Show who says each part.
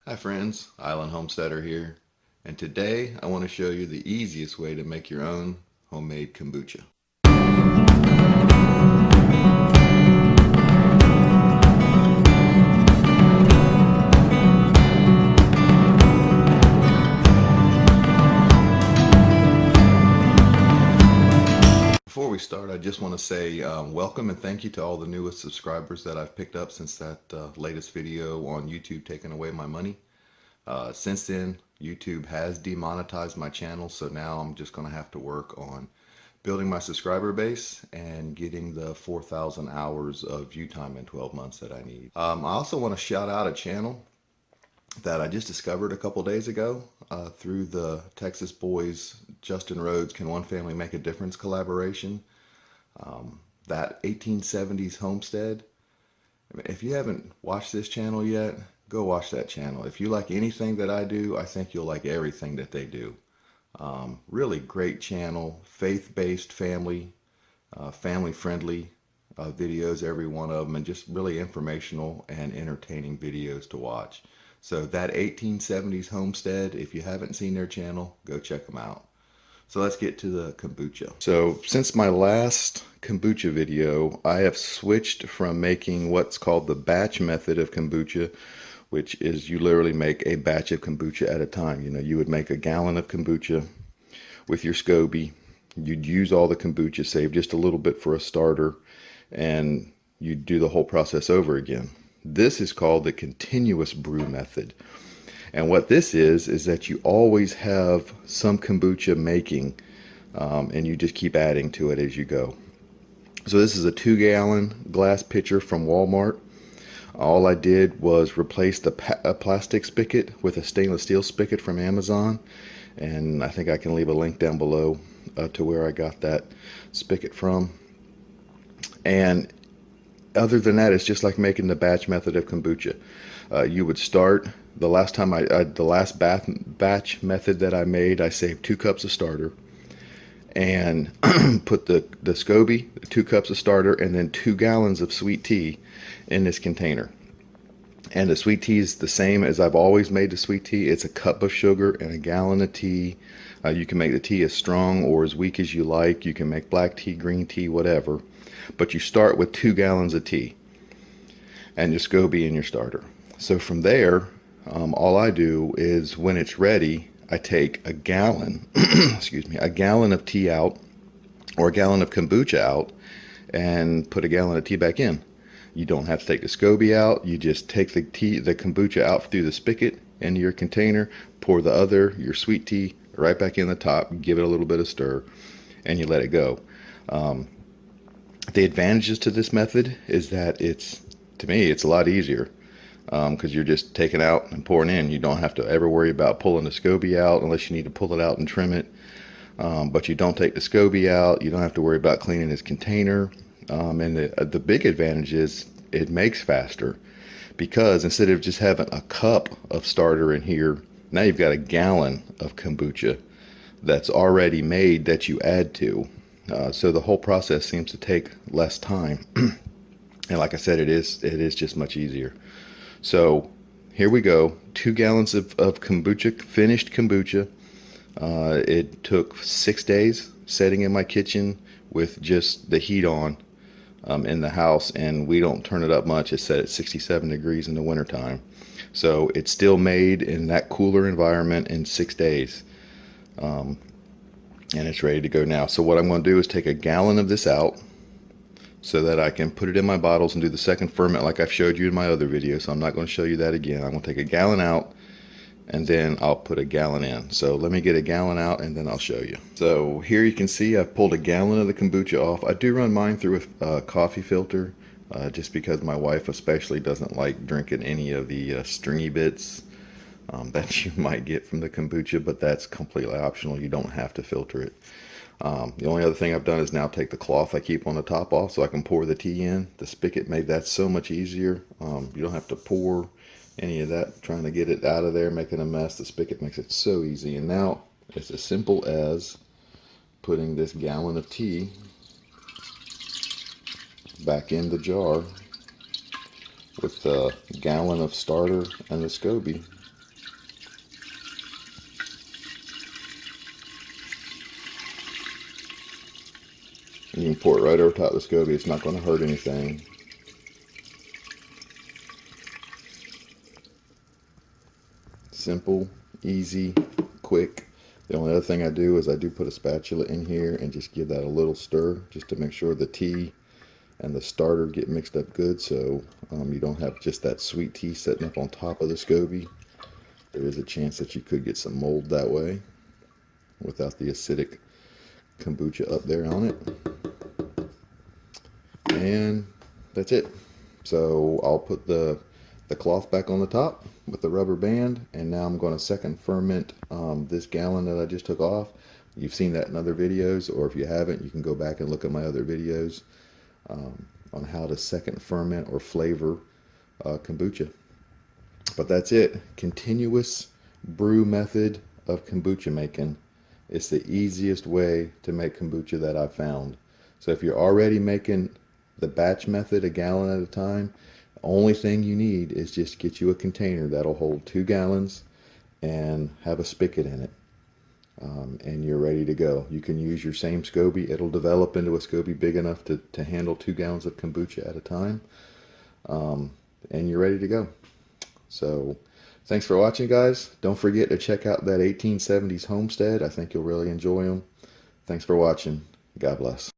Speaker 1: Hi friends, Island Homesteader here, and today I want to show you the easiest way to make your own homemade kombucha. Before we start, I just want to say welcome and thank you to all the newest subscribers that I've picked up since that latest video on YouTube taking away my money. Since then, YouTube has demonetized my channel, so now I'm just going to have to work on building my subscriber base and getting the 4,000 hours of view time in 12 months that I need. I also want to shout out a channel that I just discovered a couple days ago through the Texas boys Justin Rhodes Can One Family Make a Difference collaboration. That 1870s homestead. If you haven't watched this channel yet, go watch that channel. If you like anything that I do, I think you'll like everything that they do. Really great channel, faith-based family, family-friendly videos, every one of them, and just really informational and entertaining videos to watch. So that 1870s homestead, if you haven't seen their channel, go check them out. So let's get to the kombucha. So since my last kombucha video, I have switched from making what's called the batch method of kombucha, which is you literally make a batch of kombucha at a time. You know, you would make a gallon of kombucha with your SCOBY. You'd use all the kombucha, save just a little bit for a starter, and you'd do the whole process over again. This is called the continuous brew method. And what this is that you always have some kombucha making, and you just keep adding to it as you go. So this is a 2-gallon glass pitcher from Walmart. All I did was replace a plastic spigot with a stainless steel spigot from Amazon. And I think I can leave a link down below to where I got that spigot from. And other than that, it's just like making the batch method of kombucha. You would start, the last batch method that I made, I saved 2 cups of starter and put the SCOBY, 2 cups of starter, and then 2 gallons of sweet tea in this container. And the sweet tea is the same as I've always made the sweet tea. It's a cup of sugar and a gallon of tea. You can make the tea as strong or as weak as you like. You can make black tea, green tea, whatever. But you start with 2 gallons of tea and your SCOBY in your starter. So from there, all I do is when it's ready, I take a gallon, excuse me, a gallon of tea out or a gallon of kombucha out and put a gallon of tea back in. You don't have to take the SCOBY out. You just take the kombucha out through the spigot into your container, pour your sweet tea right back in the top, give it a little bit of stir, and you let it go. The advantages to this method is that to me, it's a lot easier because you're just taking out and pouring in. You don't have to ever worry about pulling the SCOBY out unless you need to pull it out and trim it. But you don't take the SCOBY out. You don't have to worry about cleaning this container. And the big advantage is it makes faster because instead of just having a cup of starter in here, now you've got a gallon of kombucha that's already made that you add to. So the whole process seems to take less time. And like I said, it is just much easier. So here we go. 2 gallons of kombucha, finished kombucha. It took 6 days setting in my kitchen with just the heat on in the house, and we don't turn it up much. It's set at 67 degrees in the wintertime. So it's still made in that cooler environment in 6 days. And it's ready to go now. So what I'm going to do is take a gallon of this out so that I can put it in my bottles and do the second ferment like I've showed you in my other video. So I'm not going to show you that again. I'm going to take a gallon out and then I'll put a gallon in. So let me get a gallon out and then I'll show you. So here you can see I've pulled a gallon of the kombucha off. I do run mine through a coffee filter just because my wife especially doesn't like drinking any of the stringy bits that you might get from the kombucha, but that's completely optional. You don't have to filter it. The only other thing I've done is now take the cloth I keep on the top off so I can pour the tea in. The spigot made that so much easier. You don't have to pour any of that trying to get it out of there, making a mess. The spigot makes it so easy. And now it's as simple as putting this gallon of tea back in the jar with the gallon of starter and the SCOBY You can pour it right over top of the SCOBY. It's not going to hurt anything. Simple, easy, quick. The only other thing I do is I do put a spatula in here and just give that a little stir just to make sure the tea and the starter get mixed up good, so you don't have just that sweet tea sitting up on top of the SCOBY. There is a chance that you could get some mold that way without the acidic kombucha up there on it. And that's it. So I'll put the cloth back on the top with the rubber band, and now I'm going to second ferment this gallon that I just took off. You've seen that in other videos, or if you haven't, you can go back and look at my other videos on how to second ferment or flavor kombucha. But that's it. Continuous brew method of kombucha making. It's the easiest way to make kombucha that I've found. So if you're already making the batch method, a gallon at a time, the only thing you need is just get you a container that'll hold 2 gallons and have a spigot in it. And you're ready to go. You can use your same SCOBY. It'll develop into a SCOBY big enough to handle 2 gallons of kombucha at a time. And you're ready to go. So thanks for watching, guys. Don't forget to check out that 1870s homestead. I think you'll really enjoy them. Thanks for watching. God bless.